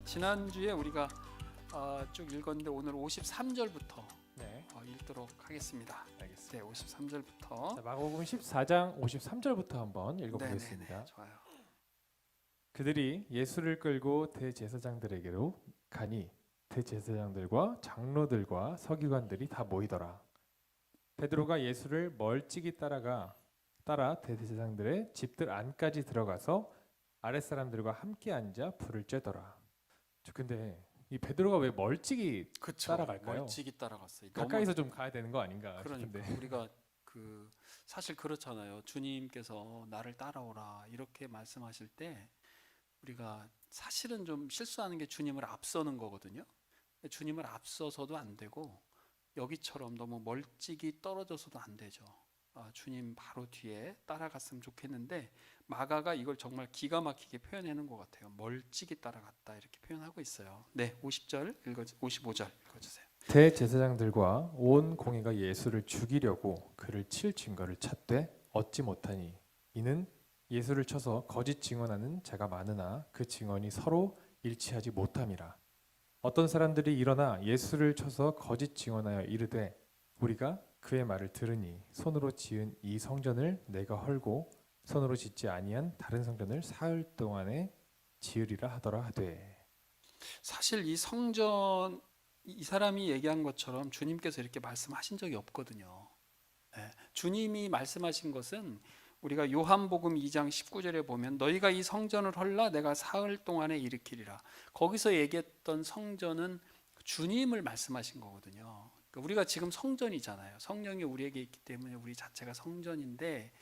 지난주에 우리가 쭉 읽었는데 오늘 53절부터 네, 읽도록 하겠습니다. 알겠습니다. 네, 53절부터. 자, 마가복음 14장 53절부터 한번 읽어보겠습니다. 네네네, 좋아요. 그들이 예수를 끌고 대제사장들에게로 가니 대제사장들과 장로들과 서기관들이 다 모이더라. 베드로가 예수를 멀찍이 따라 대제사장들의 집들 안까지 들어가서 아랫사람들과 함께 앉아 불을 쬐더라. 근데 이 베드로가 왜 멀찍이 그쵸, 따라갈까요? 멀찍이 따라갔어요. 가까이서 좀 가야 되는 거 아닌가 그러니까 싶은데. 우리가 사실 그렇잖아요. 주님께서 나를 따라오라 이렇게 말씀하실 때 우리가 사실은 좀 실수하는 게 주님을 앞서는 거거든요. 근데 주님을 앞서서도 안 되고 여기처럼 너무 멀찍이 떨어져서도 안 되죠. 주님 바로 뒤에 따라갔으면 좋겠는데 마가가 이걸 정말 기가 막히게 표현하는 것 같아요. 멀찍이 따라갔다 이렇게 표현하고 있어요. 네, 55절 읽어주세요. 대제사장들과 온 공회가 예수를 죽이려고 그를 칠 증거를 찾되 얻지 못하니 이는 예수를 쳐서 거짓 증언하는 자가 많으나 그 증언이 서로 일치하지 못함이라. 어떤 사람들이 일어나 예수를 쳐서 거짓 증언하여 이르되 우리가 그의 말을 들으니 손으로 지은 이 성전을 내가 헐고 손으로 짓지 아니한 다른 성전을 사흘 동안에 지으리라 하더라 하되. 사실 이 성전 이 사람이 얘기한 것처럼 주님께서 이렇게 말씀하신 적이 없거든요. 네, 주님이 말씀하신 것은 우리가 요한복음 2장 19절에 보면 너희가 이 성전을 헐라 내가 사흘 동안에 일으키리라. 거기서 얘기했던 성전은 주님을 말씀하신 거거든요. 그러니까 우리가 지금 성전이잖아요. 성령이 우리에게 있기 때문에 우리 자체가 성전인데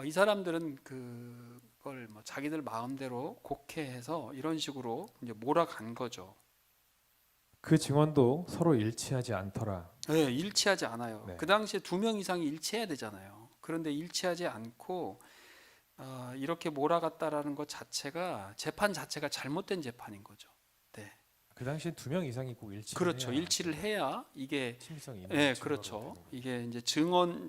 이 사람들은 그걸 뭐 자기들 마음대로 곡해해서 이런 식으로 이제 몰아간 거죠. 그 증언도 서로 일치하지 않더라. 네, 일치하지 않아요. 네. 그 당시에 2명 이상이 일치해야 되잖아요. 그런데 일치하지 않고 이렇게 몰아갔다라는 것 자체가 재판 자체가 잘못된 재판인 거죠. 네, 그 당시엔 2명 이상이 꼭 일치를 그렇죠. 해야 일치를 해야 이게 신빙성이 있는 네, 증거로 그렇죠. 되는 거죠. 이게 이제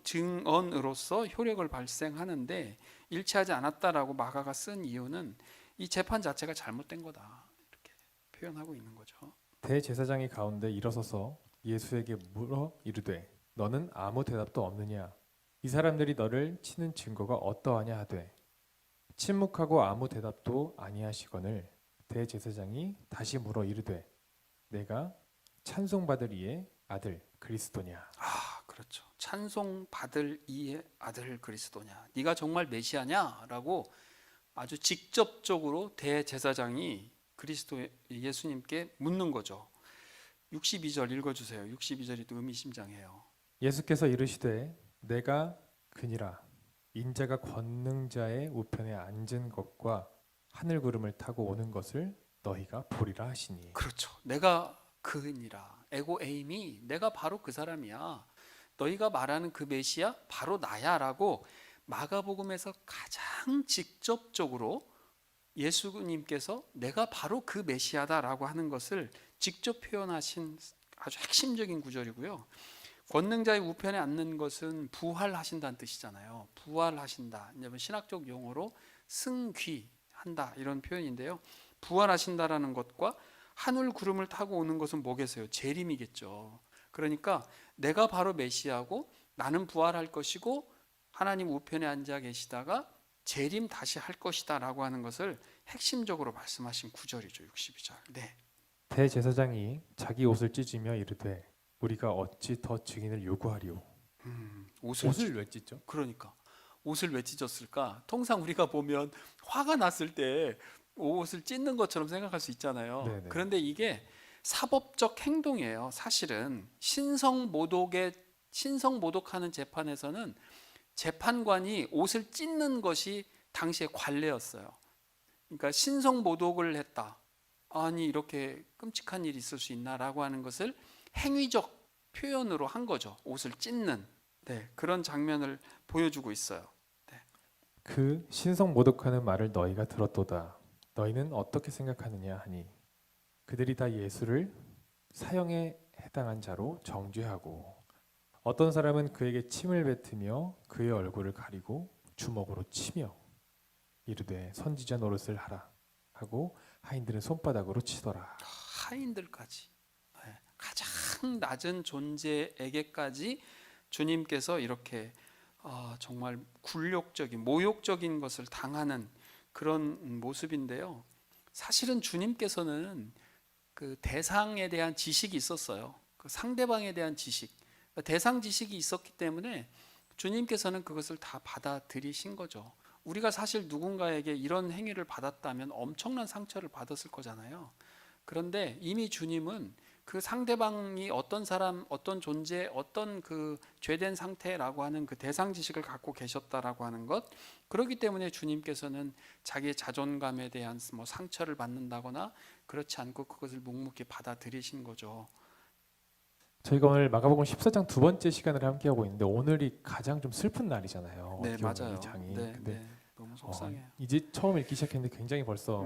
증언으로서 효력을 발생하는데 일치하지 않았다라고 마가가 쓴 이유는 이 재판 자체가 잘못된 거다 이렇게 표현하고 있는 거죠. 대제사장이 가운데 일어서서 예수에게 물어 이르되 너는 아무 대답도 없느냐? 이 사람들이 너를 치는 증거가 어떠하냐 하되 침묵하고 아무 대답도 아니하시거늘 대제사장이 다시 물어 이르되 내가 찬송받을 이의 아들 그리스도냐? 그렇죠. 찬송 받을 이의 아들 그리스도냐? 네가 정말 메시아냐라고 아주 직접적으로 대제사장이 그리스도 예수님께 묻는 거죠. 62절 읽어주세요. 62절이 또 의미심장해요. 예수께서 이르시되 내가 그니라 인자가 권능자의 우편에 앉은 것과 하늘 구름을 타고 오는 것을 너희가 보리라 하시니. 그렇죠. 내가 그니라. 에고 에임이 내가 바로 그 사람이야. 너희가 말하는 그 메시아 바로 나야라고 마가복음에서 가장 직접적으로 예수님께서 내가 바로 그 메시아다라고 하는 것을 직접 표현하신 아주 핵심적인 구절이고요. 권능자의 우편에 앉는 것은 부활하신다는 뜻이잖아요. 부활하신다. 이제 신학적 용어로 승귀한다 이런 표현인데요. 부활하신다라는 것과 하늘 구름을 타고 오는 것은 뭐겠어요? 재림이겠죠. 그러니까 내가 바로 메시아고 나는 부활할 것이고 하나님 우편에 앉아 계시다가 재림 다시 할 것이다 라고 하는 것을 핵심적으로 말씀하신 구절이죠. 62절. 네. 대제사장이 자기 옷을 찢으며 이르되 우리가 어찌 더 증인을 요구하리오. 옷을 왜 찢죠? 그러니까 옷을 왜 찢었을까? 통상 우리가 보면 화가 났을 때 옷을 찢는 것처럼 생각할 수 있잖아요. 네네. 그런데 이게 사법적 행동이에요. 사실은 신성모독하는 재판에서는 재판관이 옷을 찢는 것이 당시의 관례였어요. 그러니까 신성모독을 했다. 아니 이렇게 끔찍한 일이 있을 수 있나라고 하는 것을 행위적 표현으로 한 거죠. 옷을 찢는 그런 장면을 보여주고 있어요. 그 신성 모독하는 말을 너희가 들었도다. 너희는 어떻게 생각하느냐 하니 그들이 다 예수를 사형에 해당한 자로 정죄하고 어떤 사람은 그에게 침을 뱉으며 그의 얼굴을 가리고 주먹으로 치며 이르되 선지자 노릇을 하라. 하고 하인들은 손바닥으로 치더라. 하인들까지, 가장 낮은 존재에게까지 주님께서 이렇게 정말 굴욕적인 모욕적인 것을 당하는 그런 모습인데요. 사실은 주님께서는 그 대상에 대한 지식이 있었어요. 그 상대방에 대한 지식, 대상 지식이 있었기 때문에 주님께서는 그것을 다 받아들이신 거죠. 우리가 사실 누군가에게 이런 행위를 받았다면 엄청난 상처를 받았을 거잖아요. 그런데 이미 주님은 그 상대방이 어떤 사람, 어떤 존재, 어떤 그 죄된 상태라고 하는 그 대상 지식을 갖고 계셨다라고 하는 것, 그렇기 때문에 주님께서는 자기의 자존감에 대한 뭐 상처를 받는다거나 그렇지 않고 그것을 묵묵히 받아들이신 거죠. 저희가 오늘 마가복음 14장 두 번째 시간을 함께 하고 있는데 오늘이 가장 좀 슬픈 날이잖아요. 네, 어떻게 보면 맞아요. 이 장이. 네, 근데 네, 너무 속상해요. 이제 처음 읽기 시작했는데 굉장히 벌써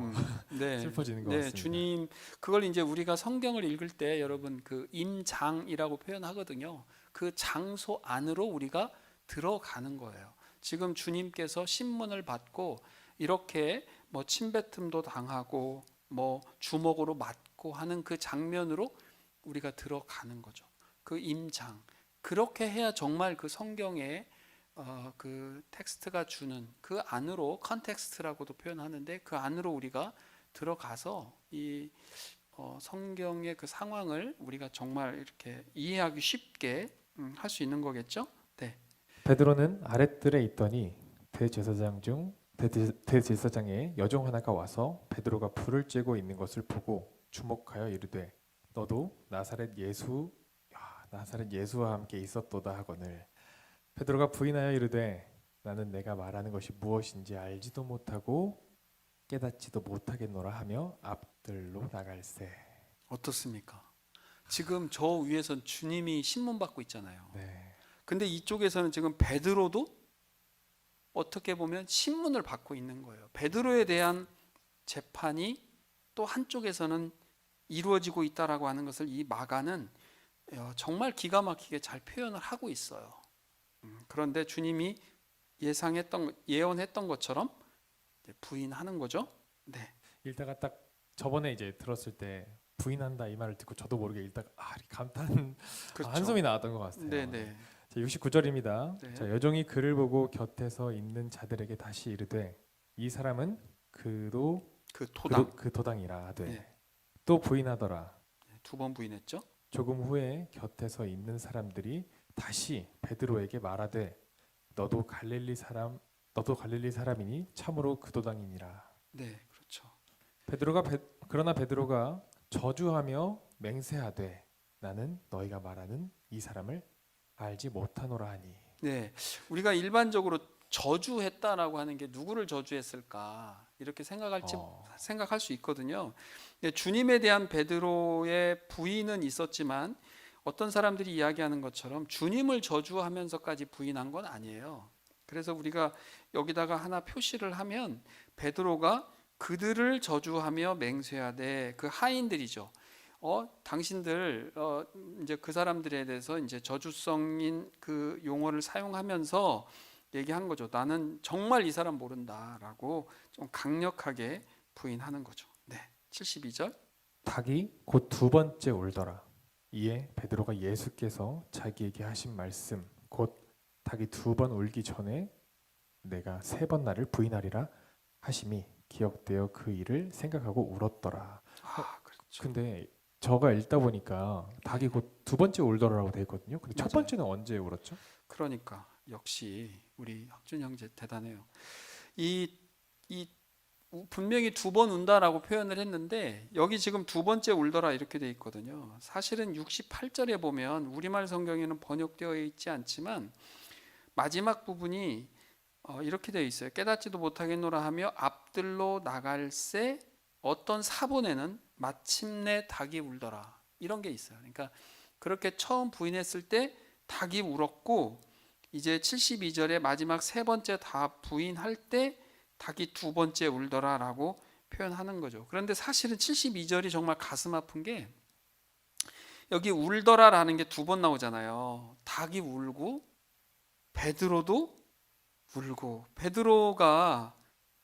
네, 슬퍼지는 것 네, 같습니다. 주님 그걸 이제 우리가 성경을 읽을 때 여러분 그 임장이라고 표현하거든요. 그 장소 안으로 우리가 들어가는 거예요. 지금 주님께서 신문을 받고 이렇게 뭐 침뱉음도 당하고 뭐 주먹으로 맞고 하는 그 장면으로 우리가 들어가는 거죠. 그 임장. 그렇게 해야 정말 그 성경에 그 텍스트가 주는 그 안으로 컨텍스트라고도 표현하는데 그 안으로 우리가 들어가서 이 성경의 그 상황을 우리가 정말 이렇게 이해하기 쉽게 할 수 있는 거겠죠? 네. 베드로는 아랫뜰에 있더니 대제사장의 여종 하나가 와서 베드로가 불을 쬐고 있는 것을 보고 주목하여 이르되 너도 나사렛 예수와 함께 있었도다 하거늘 베드로가 부인하여 이르되 나는 내가 말하는 것이 무엇인지 알지도 못하고 깨닫지도 못하겠노라 하며 앞들로 나갈새. 어떻습니까? 지금 저 위에선 주님이 신문 받고 있잖아요. 네. 근데 이쪽에서는 지금 베드로도 어떻게 보면 신문을 받고 있는 거예요. 베드로에 대한 재판이 또 한쪽에서는 이루어지고 있다라고 하는 것을 이 마가는 정말 기가 막히게 잘 표현을 하고 있어요. 그런데 주님이 예언했던 것처럼 부인하는 거죠. 네. 읽다가 딱 저번에 이제 들었을 때 부인한다 이 말을 듣고 저도 모르게 읽다가 감탄 그렇죠. 한숨이 나왔던 것 같아요. 네네. 자, 69절입니다. 네. 자, 여종이 그를 보고 곁에서 있는 자들에게 다시 이르되 이 사람은 그 도당이라 하되 네. 또 부인하더라. 두 번 부인했죠. 조금 후에 곁에서 있는 사람들이 다시 베드로에게 말하되 너도 갈릴리 사람이니 참으로 그 도당이니라. 네, 그렇죠. 그러나 베드로가 저주하며 맹세하되 나는 너희가 말하는 이 사람을 알지 못하노라 하니. 네, 우리가 일반적으로 저주했다라고 하는 게 누구를 저주했을까 이렇게 생각할 수 있거든요. 주님에 대한 베드로의 부인은 있었지만 어떤 사람들이 이야기하는 것처럼 주님을 저주하면서까지 부인한 건 아니에요. 그래서 우리가 여기다가 하나 표시를 하면 베드로가 그들을 저주하며 맹세하되 그 하인들이죠. 당신들 이제 그 사람들에 대해서 이제 저주성인 그 용어를 사용하면서 얘기한 거죠. 나는 정말 이 사람 모른다라고 좀 강력하게 부인하는 거죠. 네, 72절. 닭이 곧 두 번째 울더라. 이에 베드로가 예수께서 자기에게 하신 말씀 곧 닭이 두 번 울기 전에 내가 세 번 나를 부인하리라 하심이 기억되어 그 일을 생각하고 울었더라. 그렇죠. 근데 저가 읽다 보니까 닭이 곧 두 번째 울더라라고 돼 있거든요. 근데 첫 맞아요. 번째는 언제 울었죠? 그러니까 역시 우리 학준 형제 대단해요. 분명히 두 번 운다라고 표현을 했는데 여기 지금 두 번째 울더라 이렇게 돼 있거든요. 사실은 68절에 보면 우리말 성경에는 번역되어 있지 않지만 마지막 부분이 이렇게 되어 있어요. 깨닫지도 못하겠노라 하며 앞들로 나갈새 어떤 사본에는 마침내 닭이 울더라 이런 게 있어요. 그러니까 그렇게 처음 부인했을 때 닭이 울었고 이제 72절에 마지막 세 번째 다 부인할 때 닭이 두 번째 울더라라고 표현하는 거죠. 그런데 사실은 72절이 정말 가슴 아픈 게 여기 울더라라는 게 두 번 나오잖아요. 닭이 울고 베드로도 울고 베드로가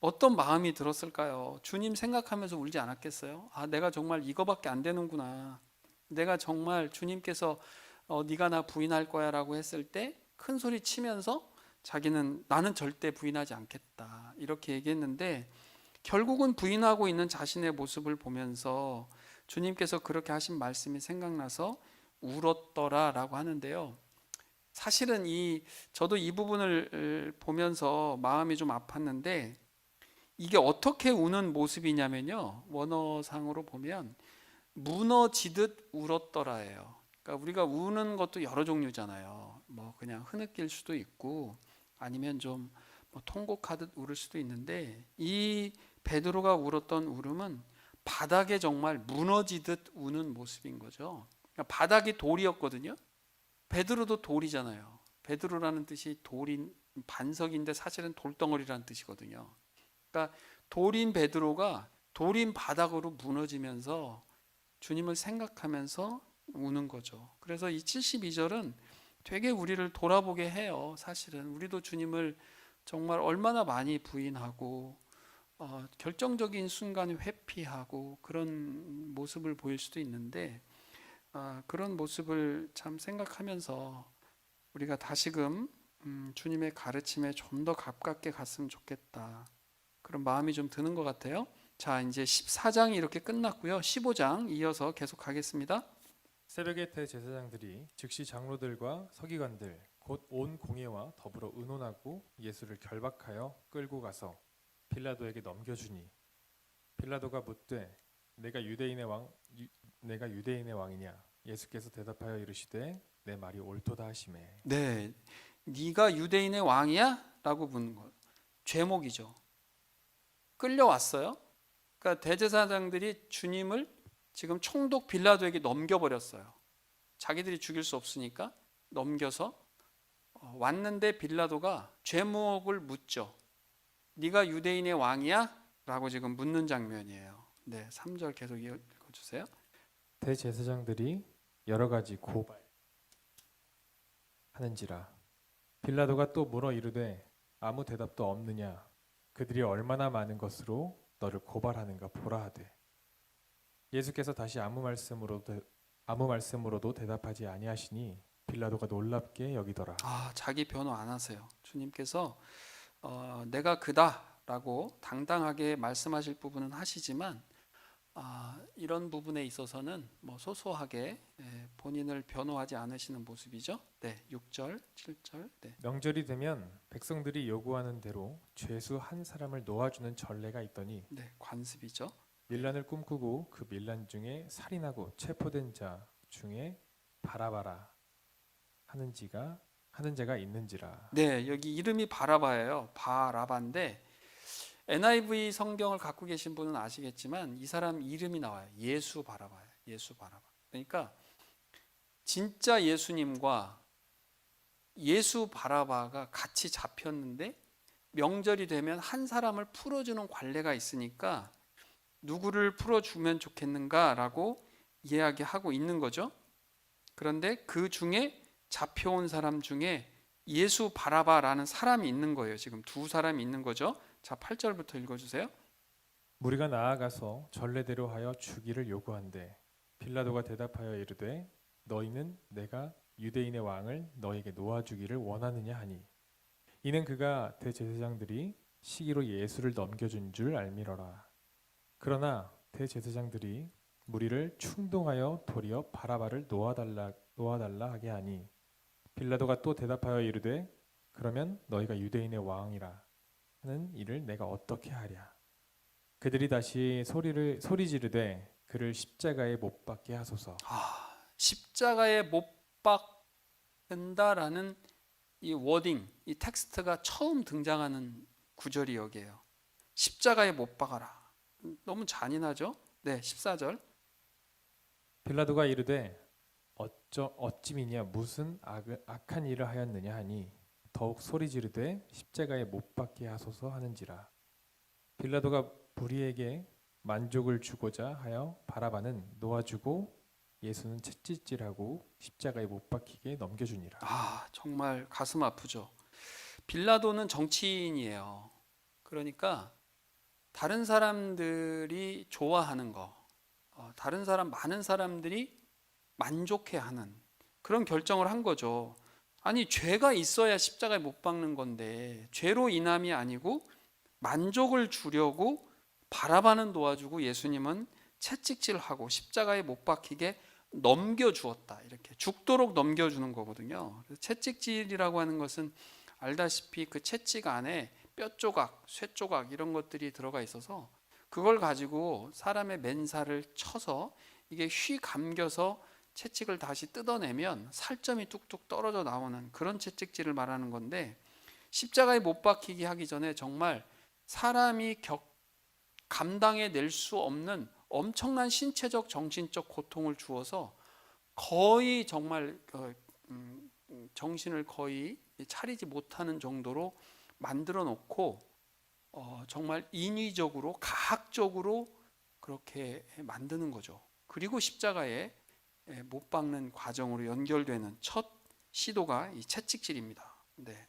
어떤 마음이 들었을까요? 주님 생각하면서 울지 않았겠어요? 아, 내가 정말 이거밖에 안 되는구나. 내가 정말 주님께서 네가 나 부인할 거야라고 했을 때 큰 소리 치면서 자기는 나는 절대 부인하지 않겠다 이렇게 얘기했는데 결국은 부인하고 있는 자신의 모습을 보면서 주님께서 그렇게 하신 말씀이 생각나서 울었더라라고 하는데요. 사실은 저도 이 부분을 보면서 마음이 좀 아팠는데 이게 어떻게 우는 모습이냐면요. 원어상으로 보면 무너지듯 울었더라예요. 그러니까 우리가 우는 것도 여러 종류잖아요. 뭐 그냥 흐느낄 수도 있고 아니면 좀뭐 통곡하듯 울을 수도 있는데 이 베드로가 울었던 울음은 바닥에 정말 무너지듯 우는 모습인 거죠. 그러니까 바닥이 돌이었거든요. 베드로도 돌이잖아요. 베드로라는 뜻이 돌인 반석인데 사실은 돌덩어리라는 뜻이거든요. 그러니까 돌인 베드로가 돌인 바닥으로 무너지면서 주님을 생각하면서 우는 거죠. 그래서 이 72절은 되게 우리를 돌아보게 해요. 사실은 우리도 주님을 정말 얼마나 많이 부인하고 결정적인 순간에 회피하고 그런 모습을 보일 수도 있는데 그런 모습을 참 생각하면서 우리가 다시금 주님의 가르침에 좀 더 가깝게 갔으면 좋겠다. 그런 마음이 좀 드는 것 같아요. 자, 이제 14장이 이렇게 끝났고요. 15장 이어서 계속 가겠습니다. 새벽에 대제사장들이 즉시 장로들과 서기관들 곧 온 공회와 더불어 의논하고 예수를 결박하여 끌고 가서 빌라도에게 넘겨주니 빌라도가 묻되 내가 유대인의 왕이냐 예수께서 대답하여 이르시되 내 말이 옳도다 하시매. 네, 네가 유대인의 왕이야? 라고 묻는 거예요. 죄목이죠. 끌려왔어요. 그러니까 대제사장들이 주님을 지금 총독 빌라도에게 넘겨버렸어요. 자기들이 죽일 수 없으니까 넘겨서 왔는데 빌라도가 죄목을 묻죠. 네가 유대인의 왕이야? 라고 지금 묻는 장면이에요. 네, 3절 계속 읽어주세요. 대제사장들이 여러 가지 고발하는지라 빌라도가 또 물어 이르되 아무 대답도 없느냐 그들이 얼마나 많은 것으로 너를 고발하는가 보라 하되 예수께서 다시 아무 말씀으로도 대답하지 아니하시니 빌라도가 놀랍게 여기더라. 자기 변호 안 하세요. 주님께서 내가 그다라고 당당하게 말씀하실 부분은 하시지만 이런 부분에 있어서는 뭐 소소하게 본인을 변호하지 않으시는 모습이죠. 네, 6절, 7절. 네. 명절이 되면 백성들이 요구하는 대로 죄수 한 사람을 놓아주는 전례가 있더니 네, 관습이죠. 밀란을 꿈꾸고 그 밀란 중에 살인하고 체포된 자 중에 바라바라 하는 자가 있는지라. 네, 여기 이름이 바라바예요. 바라바인데 NIV 성경을 갖고 계신 분은 아시겠지만 이 사람 이름이 나와요. 예수 바라바예요. 예수 바라바. 그러니까 진짜 예수님과 예수 바라바가 같이 잡혔는데 명절이 되면 한 사람을 풀어주는 관례가 있으니까 누구를 풀어주면 좋겠는가라고 이야기하고 있는 거죠. 그런데 그 중에 잡혀온 사람 중에 예수 바라바라는 사람이 있는 거예요. 지금 두 사람이 있는 거죠. 자, 8절부터 읽어주세요. 무리가 나아가서 전례대로 하여 주기를 요구한대 빌라도가 대답하여 이르되 너희는 내가 유대인의 왕을 너에게 놓아주기를 원하느냐 하니 이는 그가 대제사장들이 시기로 예수를 넘겨준 줄 알미러라. 그러나 대제사장들이 무리를 충동하여 도리어 바라바를 놓아달라 하게 하니 빌라도가 또 대답하여 이르되 그러면 너희가 유대인의 왕이라 하는 일을 내가 어떻게 하랴. 그들이 다시 소리 지르되 그를 십자가에 못 박게 하소서. 십자가에 못 박는다라는 이 워딩, 이 텍스트가 처음 등장하는 구절이 여기에요. 십자가에 못 박아라. 너무 잔인하죠? 네, 14절. 빌라도가 이르되 어찌미냐 무슨 악한 일을 하였느냐 하니 더욱 소리 지르되 십자가에 못 박게 하소서 하는지라. 빌라도가 무리에게 만족을 주고자 하여 바라바는 놓아주고 예수는 채찍질하고 십자가에 못 박히게 넘겨주니라. 정말 가슴 아프죠. 빌라도는 정치인이에요. 그러니까 다른 사람들이 좋아하는 거, 많은 사람들이 만족해하는 그런 결정을 한 거죠. 아니, 죄가 있어야 십자가에 못 박는 건데 죄로 인함이 아니고 만족을 주려고 바라바는 도와주고 예수님은 채찍질하고 십자가에 못 박히게 넘겨주었다. 이렇게 죽도록 넘겨주는 거거든요. 그래서 채찍질이라고 하는 것은 알다시피 그 채찍 안에 뼈 조각, 쇠 조각 이런 것들이 들어가 있어서 그걸 가지고 사람의 맨살을 쳐서 이게 휘 감겨서 채찍을 다시 뜯어내면 살점이 뚝뚝 떨어져 나오는 그런 채찍질을 말하는 건데, 십자가에 못 박히게 하기 전에 정말 사람이 감당해 낼 수 없는 엄청난 신체적 정신적 고통을 주어서 거의 정말 정신을 거의 차리지 못하는 정도로 만들어 놓고 정말 인위적으로 가학적으로 그렇게 만드는 거죠. 그리고 십자가에 못 박는 과정으로 연결되는 첫 시도가 이 채찍질입니다. 네.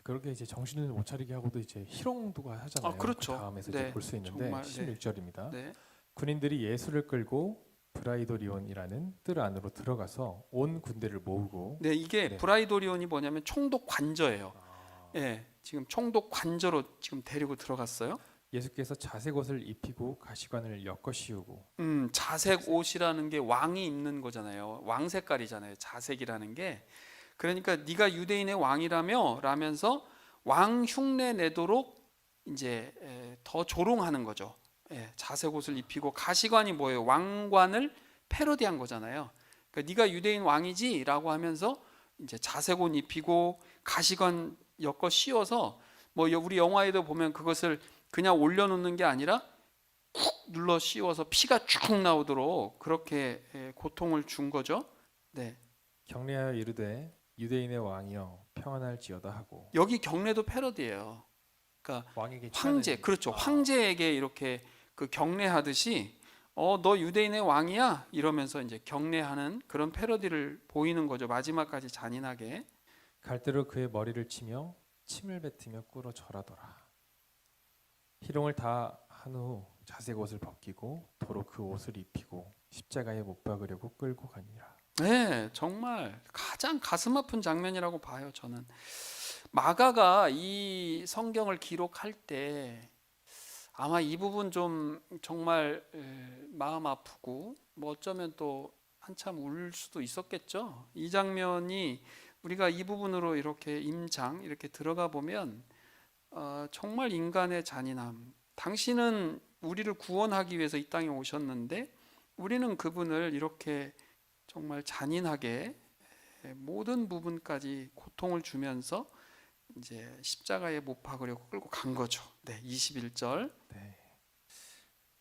그렇게 이제 정신을 못 차리게 하고도 이제 희롱도가 하잖아요. 그렇죠. 그 다음에서 네. 이제 볼 수 있는데 정말, 16절입니다. 네. 군인들이 예수를 끌고 브라이도리온이라는 뜰 안으로 들어가서 온 군대를 모으고 네, 이게 네. 브라이도리온이 뭐냐면 총독 관저예요. 아, 예, 지금 총독 관저로 지금 데리고 들어갔어요. 예수께서 자색 옷을 입히고 가시관을 엮어 씌우고 자색 옷이라는 게 왕이 입는 거잖아요. 왕 색깔이잖아요. 자색이라는 게. 그러니까 네가 유대인의 왕이라며 라면서 왕 흉내 내도록 이제 더 조롱하는 거죠. 자색 옷을 입히고 가시관이 뭐예요? 왕관을 패러디한 거잖아요. 그러니까 네가 유대인 왕이지라고 하면서 이제 자색 옷 입히고 가시관 엮어 씌워서 뭐 우리 영화에도 보면 그것을 그냥 올려놓는 게 아니라 쿡 눌러 씌워서 피가 쭉 나오도록 그렇게 고통을 준 거죠. 네. 경례하여 이르되 유대인의 왕이여 평안할지어다 하고 여기 경례도 패러디예요. 그러니까 왕에게 황제, 취하는- 그렇죠. 아, 황제에게 이렇게 그 경례하듯이 너 유대인의 왕이야 이러면서 이제 경례하는 그런 패러디를 보이는 거죠. 마지막까지 잔인하게. 갈대로 그의 머리를 치며 침을 뱉으며 꿇어 절하더라. 희롱을 다 한 후 자색 옷을 벗기고 도로 그 옷을 입히고 십자가에 못 박으려고 끌고 가니라. 네, 정말 가장 가슴 아픈 장면이라고 봐요. 저는 마가가 이 성경을 기록할 때 아마 이 부분 좀 정말 마음 아프고 뭐 어쩌면 또 한참 울 수도 있었겠죠. 이 장면이 우리가 이 부분으로 이렇게 임장 이렇게 들어가 보면 정말 인간의 잔인함. 당신은 우리를 구원하기 위해서 이 땅에 오셨는데 우리는 그분을 이렇게 정말 잔인하게 모든 부분까지 고통을 주면서 이제 십자가에 못 박으려고 끌고 간 거죠. 네, 21절. 네.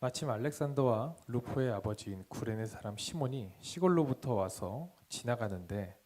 마침 알렉산더와 루포의 아버지인 구레네 사람 시몬이 시골로부터 와서 지나가는데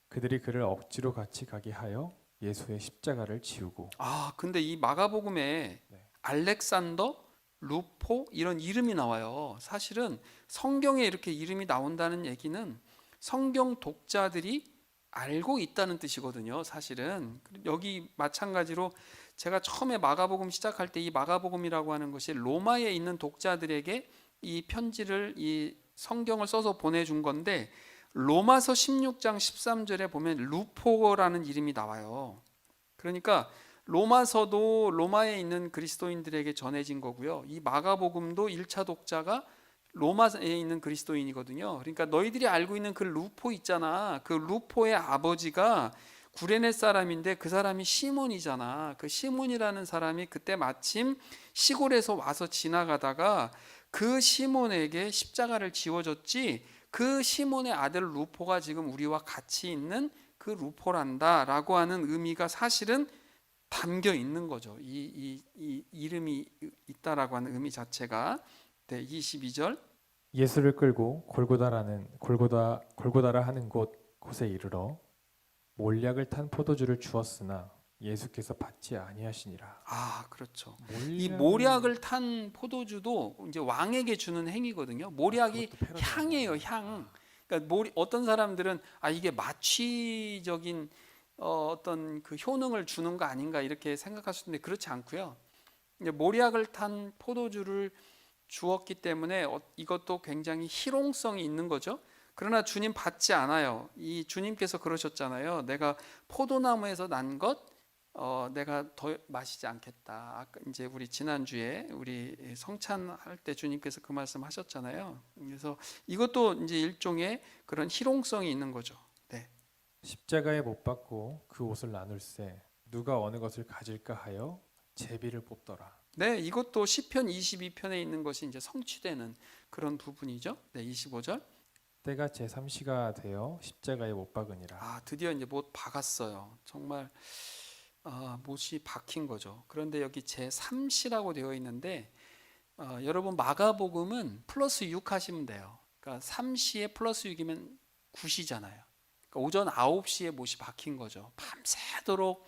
그들이 그를 억지로 같이 가게 하여 예수의 십자가를 지우고 근데 이 마가복음에 네. 알렉산더, 루포 이런 이름이 나와요. 사실은 성경에 이렇게 이름이 나온다는 얘기는 성경 독자들이 알고 있다는 뜻이거든요. 사실은 여기 마찬가지로 제가 처음에 마가복음 시작할 때 이 마가복음이라고 하는 것이 로마에 있는 독자들에게 이 편지를 이 성경을 써서 보내준 건데 로마서 16장 13절에 보면 루포라는 이름이 나와요. 그러니까 로마서도 로마에 있는 그리스도인들에게 전해진 거고요. 이 마가복음도 1차 독자가 로마에 있는 그리스도인이거든요. 그러니까 너희들이 알고 있는 그 루포 있잖아. 그 루포의 아버지가 구레네 사람인데 그 사람이 시몬이잖아. 그 시몬이라는 사람이 그때 마침 시골에서 와서 지나가다가 그 시몬에게 십자가를 지워줬지, 그 시몬의 아들 루포가 지금 우리와 같이 있는 그 루포란다라고 하는 의미가 사실은 담겨 있는 거죠. 이 이름이 있다라고 하는 의미 자체가. 네, 22절. 예수를 끌고 골고다라 하는 곳에 이르러 몰약을 탄 포도주를 주었으나 예수께서 받지 아니하시니라. 그렇죠. 이 모략을 탄 포도주도 이제 왕에게 주는 행위거든요. 모략이 그것도 향이에요, 향. 그러니까 어떤 사람들은 이게 마취적인 어떤 그 효능을 주는 거 아닌가 이렇게 생각할 수 있는데 그렇지 않고요. 이제 모략을 탄 포도주를 주었기 때문에 이것도 굉장히 희롱성이 있는 거죠. 그러나 주님 받지 않아요. 이 주님께서 그러셨잖아요. 내가 포도나무에서 난 것 내가 더 마시지 않겠다. 아까 이제 우리 지난주에 우리 성찬할 때 주님께서 그 말씀하셨잖아요. 그래서 이것도 이제 일종의 그런 희롱성이 있는 거죠. 네. 십자가에 못 박고 그 옷을 나눌세 누가 어느 것을 가질까 하여 제비를 뽑더라. 네, 이것도 시편 22편에 있는 것이 이제 성취되는 그런 부분이죠. 네, 25절. 때가 제3시가 되어 십자가에 못 박으니라. 아, 드디어 이제 못 박았어요. 정말 못이 박힌 거죠. 그런데 여기 제3시라고 되어 있는데 여러분 마가복음은 플러스 6 하시면 돼요. 그러니까 3시에 플러스 6이면 9시잖아요. 그러니까 오전 9시에 못이 박힌 거죠. 밤새도록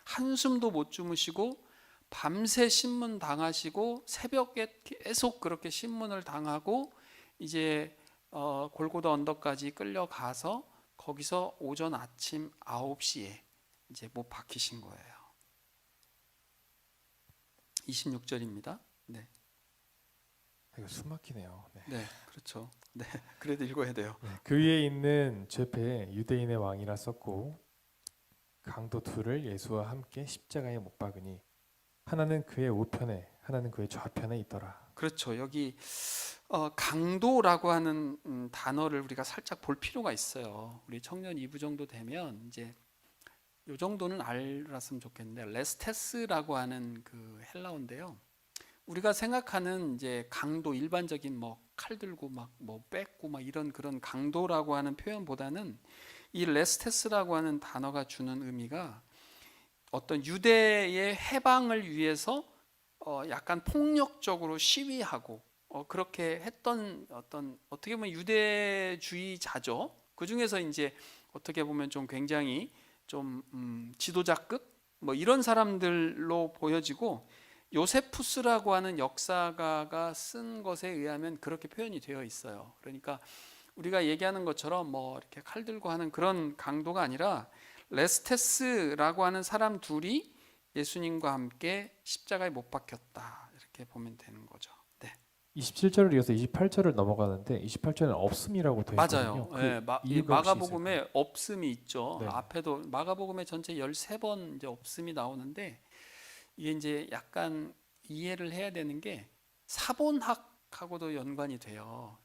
한숨도 못 주무시고 밤새 신문 당하시고 새벽에 계속 그렇게 신문을 당하고 이제 골고다 언덕까지 끌려가서 거기서 오전 아침 9시에 이제 못 박히신 거예요. 26절입니다. 네. 이거 숨 막히네요. 네. 네, 그렇죠. 네, 그래도 읽어야 돼요. 그 위에 있는 죄패에 유대인의 왕이라 썼고 강도 둘을 예수와 함께 십자가에 못 박으니 하나는 그의 우편에 하나는 그의 좌편에 있더라. 그렇죠. 여기 강도라고 하는 단어를 우리가 살짝 볼 필요가 있어요. 우리 청년 2부 정도 되면 이제 요 정도는 알았으면 좋겠는데 레스테스라고 하는 그 헬라어인데요. 우리가 생각하는 이제 강도 일반적인 뭐 칼 들고 막 뭐 뺏고 막 이런 그런 강도라고 하는 표현보다는 이 레스테스라고 하는 단어가 주는 의미가 어떤 유대의 해방을 위해서 약간 폭력적으로 시위하고 그렇게 했던 어떤 어떻게 보면 유대주의자죠. 그 중에서 이제 어떻게 보면 좀 굉장히 좀 지도자급 뭐 이런 사람들로 보여지고 요세푸스라고 하는 역사가가 쓴 것에 의하면 그렇게 표현이 되어 있어요. 그러니까 우리가 얘기하는 것처럼 뭐 이렇게 칼 들고 하는 그런 강도가 아니라 레스테스라고 하는 사람 둘이 예수님과 함께 십자가에 못 박혔다 이렇게 보면 되는 거죠. 네, 27절을 이어서 28절을 넘어가는데 28절에는 없음이라고 되어 맞아요. 있거든요. 그 네, 이 이유가 혹시 마가복음에 없음이 있죠. 네. 앞에도 마가복음에 전체 13번 이제 없음이 나오는데 이게 이제 약간 이해를 해야 되는 게 사본학하고도 연관이 돼요.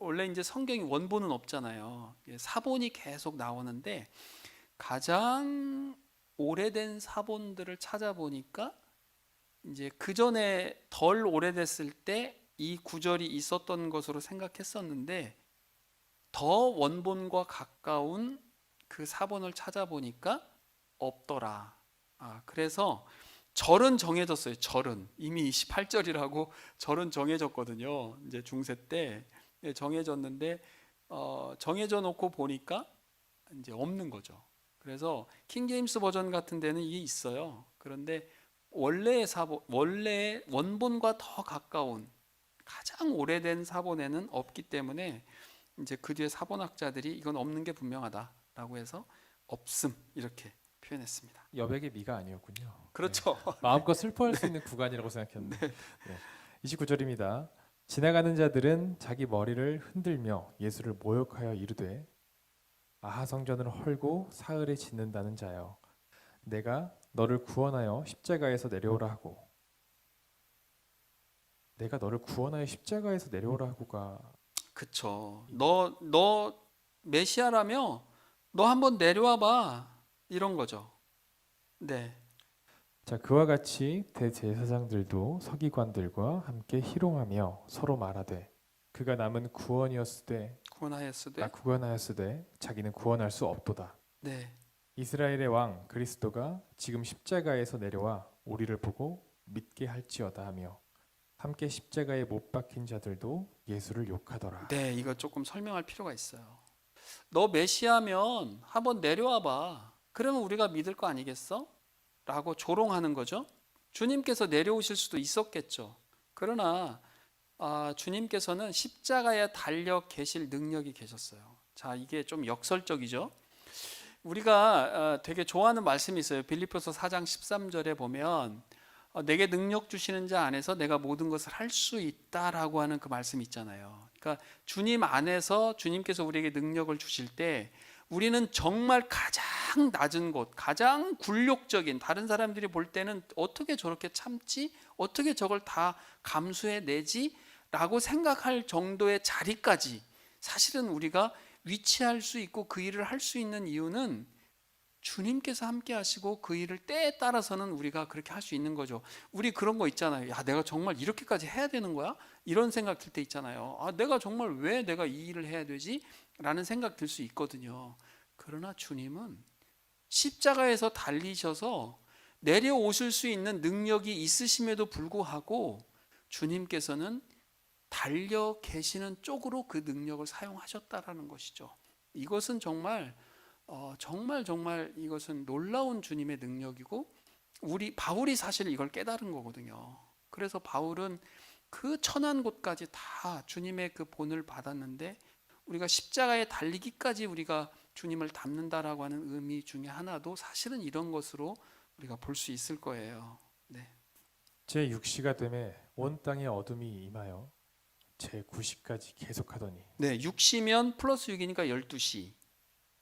원래 이제 성경이 원본은 없잖아요. 사본이 계속 나오는데 가장 오래된 사본들을 찾아보니까 이제 그 전에 덜 오래됐을 때 이 구절이 있었던 것으로 생각했었는데 더 원본과 가까운 그 사본을 찾아보니까 없더라. 그래서 절은 정해졌어요. 절은 이미 28절이라고 절은 정해졌거든요. 이제 중세 때 정해졌는데 정해져 놓고 보니까 이제 없는 거죠. 그래서 킹제임스 버전 같은 데는 이게 있어요. 그런데 원래 원본과 더 가까운 가장 오래된 사본에는 없기 때문에 이제 그 뒤에 사본학자들이 이건 없는 게 분명하다라고 해서 없음 이렇게 표현했습니다. 여백의 미가 아니었군요. 그렇죠. 네. 마음껏 슬퍼할 수 있는 구간이라고 생각했는데. 네. 29절입니다. 지나가는 자들은 자기 머리를 흔들며 예수를 모욕하여 이르되 아하 성전을 헐고 사흘에 짓는다는 자여 내가 너를 구원하여 십자가에서 내려오라 하고 내가 너를 구원하여 십자가에서 내려오라 하고가 그쵸. 너 메시아라며 너 한번 내려와 봐 이런 거죠. 네. 자 그와 같이 대제사장들도 서기관들과 함께 희롱하며 서로 말하되 그가 남은 구원하였으되 자기는 구원할 수 없도다. 네. 이스라엘의 왕 그리스도가 지금 십자가에서 내려와 우리를 보고 믿게 할지어다 하며 함께 십자가에 못 박힌 자들도 예수를 욕하더라. 네, 이거 조금 설명할 필요가 있어요. 너 메시아면 한번 내려와 봐. 그러면 우리가 믿을 거 아니겠어? 라고 조롱하는 거죠. 주님께서 내려오실 수도 있었겠죠. 그러나 주님께서는 십자가에 달려 계실 능력이 계셨어요. 자, 이게 좀 역설적이죠. 우리가 되게 좋아하는 말씀이 있어요. 빌립보서 4장 13절에 보면 내게 능력 주시는 자 안에서 내가 모든 것을 할 수 있다라고 하는 그 말씀 있잖아요. 그러니까 주님 안에서 주님께서 우리에게 능력을 주실 때 우리는 정말 가장 낮은 곳, 가장 굴욕적인, 다른 사람들이 볼 때는 어떻게 저렇게 참지? 어떻게 저걸 다 감수해내지? 라고 생각할 정도의 자리까지 사실은 우리가 위치할 수 있고 그 일을 할 수 있는 이유는 주님께서 함께 하시고 그 일을 때에 따라서는 우리가 그렇게 할 수 있는 거죠. 우리 그런 거 있잖아요. 야, 내가 정말 이렇게까지 해야 되는 거야? 이런 생각 들 때 있잖아요. 아, 내가 정말 왜 내가 이 일을 해야 되지? 라는 생각 들 수 있거든요. 그러나 주님은 십자가에서 달리셔서 내려오실 수 있는 능력이 있으심에도 불구하고 주님께서는 달려 계시는 쪽으로 그 능력을 사용하셨다라는 것이죠. 이것은 정말 정말 이것은 놀라운 주님의 능력이고 바울이 사실 이걸 깨달은 거거든요. 그래서 바울은 그 천한 곳까지 다 주님의 그 본을 받았는데 우리가 십자가에 달리기까지 우리가 주님을 닮는다라고 하는 의미 중에 하나도 사실은 이런 것으로 우리가 볼 수 있을 거예요. 네. 제 6시가 되매 온 땅에 어둠이 임하여 제 9시까지 계속하더니 네, 6시면 플러스 6이니까 12시.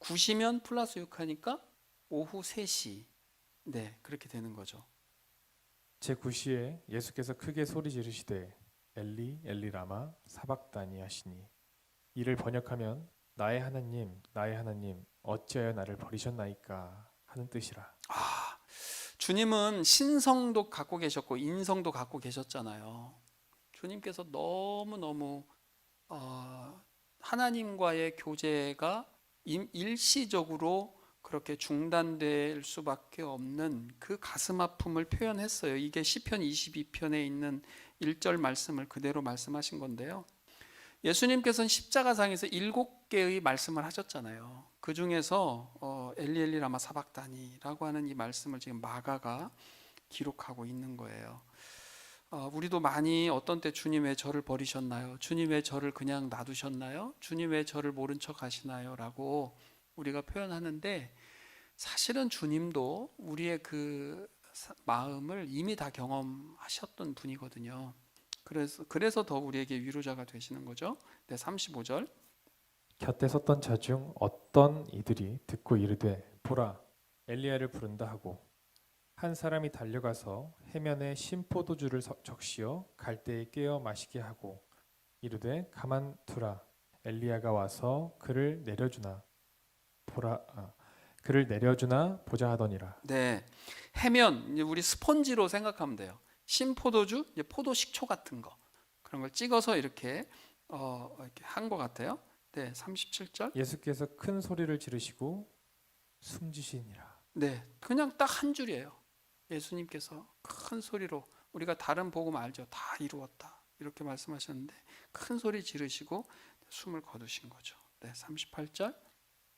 9시면 플러스 6 하니까 오후 3시. 네, 그렇게 되는 거죠. 제 9시에 예수께서 크게 소리 지르시되 엘리 엘리 라마 사박다니 하시니 이를 번역하면 나의 하나님 어찌하여 나를 버리셨나이까 하는 뜻이라. 주님은 신성도 갖고 계셨고 인성도 갖고 계셨잖아요. 주님께서 너무너무 하나님과의 교제가 일시적으로 그렇게 중단될 수밖에 없는 그 가슴 아픔을 표현했어요. 이게 시편 22편에 있는 1절 말씀을 그대로 말씀하신 건데요. 예수님께서는 십자가상에서 7개의 말씀을 하셨잖아요. 그 중에서 엘리 엘리 라마 사박다니라고 하는 이 말씀을 지금 마가가 기록하고 있는 거예요. 우리도 많이 어떤 때 주님 왜 저를 버리셨나요? 주님 왜 저를 그냥 놔두셨나요? 주님 왜 저를 모른 척 하시나요? 라고 우리가 표현하는데 사실은 주님도 우리의 그 마음을 이미 다 경험하셨던 분이거든요. 그래서 더 우리에게 위로자가 되시는 거죠. 네, 35절. 곁에 섰던 자 중 어떤 이들이 듣고 이르되 보라 엘리야를 부른다 하고 한 사람이 달려가서 해면에 신포도주를 적시어 갈대에 깨어 마시게 하고 이르되 가만 두라 엘리야가 와서 그를 내려주나 보자 하더니라. 네, 해면 이제 우리 스펀지로 생각하면 돼요. 신포도주, 이제 포도 식초 같은 거 그런 걸 찍어서 이렇게 한 것 같아요. 네, 37절. 예수께서 큰 소리를 지르시고 숨지시니라. 네, 그냥 딱 한 줄이에요. 예수님께서 큰 소리로 우리가 다른 복음 알죠? 다 이루었다 이렇게 말씀하셨는데 큰 소리 지르시고 숨을 거두신 거죠. 네, 38절.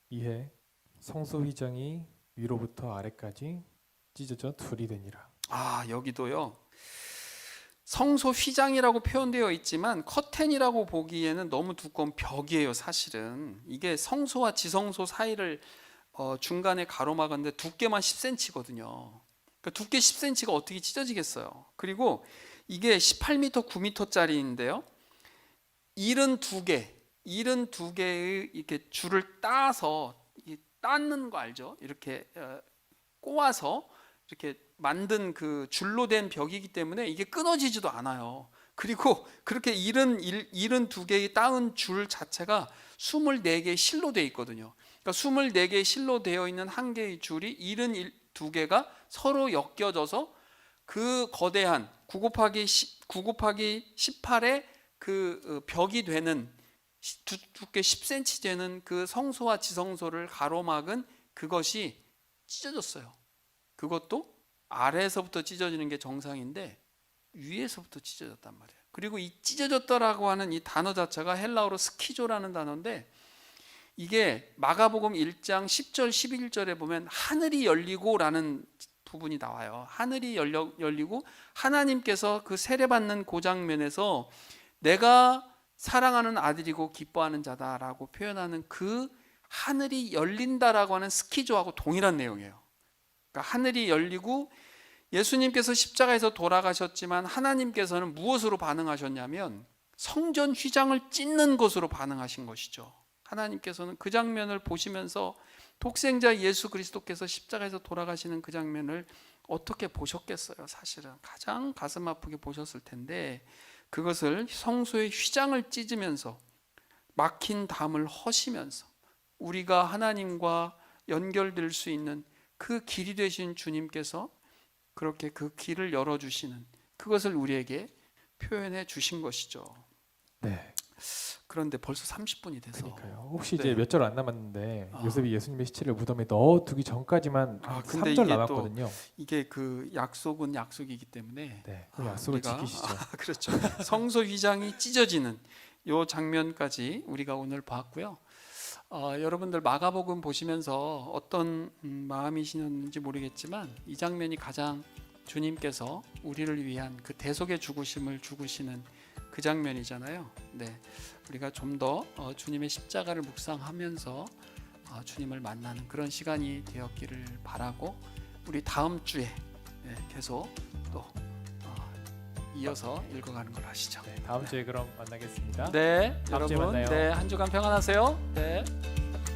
이에 성소 휘장이 위로부터 아래까지 찢어져 둘이 되니라. 여기도요. 성소 휘장이라고 표현되어 있지만 커튼이라고 보기에는 너무 두꺼운 벽이에요. 사실은 이게 성소와 지성소 사이를 중간에 가로막았는데 두께만 10cm거든요. 그러니까 두께 10cm가 어떻게 찢어지겠어요. 그리고 이게 18m, 9m짜리인데요. 72개의 이렇게 줄을 따서 닦는 거 알죠? 이렇게 꼬아서 이렇게 만든 그 줄로 된 벽이기 때문에 이게 끊어지지도 않아요. 그리고 그렇게 72개의 따은 줄 자체가 24개의 실로 되어 있거든요. 그러니까 24개의 실로 되어 있는 한 개의 줄이 72개가 서로 엮여져서 그 거대한 9 곱하기 18의 그 벽이 되는 두께 10cm 되는 그 성소와 지성소를 가로막은 그것이 찢어졌어요. 그것도 아래에서부터 찢어지는 게 정상인데 위에서부터 찢어졌단 말이에요. 그리고 이 찢어졌다라고 하는 이 단어 자체가 헬라어로 스키조라는 단어인데 이게 마가복음 1장 10절 11절에 보면 하늘이 열리고라는 부분이 나와요. 하늘이 열리고 하나님께서 그 세례받는 그 장면에서 내가 사랑하는 아들이고 기뻐하는 자다라고 표현하는 그 하늘이 열린다라고 하는 스키조하고 동일한 내용이에요. 그러니까 하늘이 열리고 예수님께서 십자가에서 돌아가셨지만 하나님께서는 무엇으로 반응하셨냐면 성전 휘장을 찢는 것으로 반응하신 것이죠. 하나님께서는 그 장면을 보시면서 독생자 예수 그리스도께서 십자가에서 돌아가시는 그 장면을 어떻게 보셨겠어요? 사실은 가장 가슴 아프게 보셨을 텐데 그것을 성소의 휘장을 찢으면서 막힌 담을 허시면서 우리가 하나님과 연결될 수 있는 그 길이 되신 주님께서 그렇게 그 길을 열어주시는 그것을 우리에게 표현해 주신 것이죠. 네. 그런데 벌써 30분이 돼서 그러니까요. 혹시 네. 이제 몇 절 안 남았는데 아. 요셉이 예수님의 시체를 무덤에 넣어두기 전까지만 근데 3절 이게 남았거든요. 이게 그 약속은 약속이기 때문에 네, 그 약속을 우리가 지키시죠. 그렇죠. 성소 휘장이 찢어지는 요 장면까지 우리가 오늘 봤고요. 여러분들 마가복음 보시면서 어떤 마음이시는지 모르겠지만 이 장면이 가장 주님께서 우리를 위한 그 대속의 죽으심을 죽으시는 그 장면이잖아요. 네, 우리가 좀 더 주님의 십자가를 묵상하면서 주님을 만나는 그런 시간이 되었기를 바라고 우리 다음 주에 계속 또 이어서 읽어가는 걸 하시죠. 네, 다음 주에 그럼 만나겠습니다. 네, 다음 주에 여러분, 만나요. 네, 한 주간 평안하세요. 네.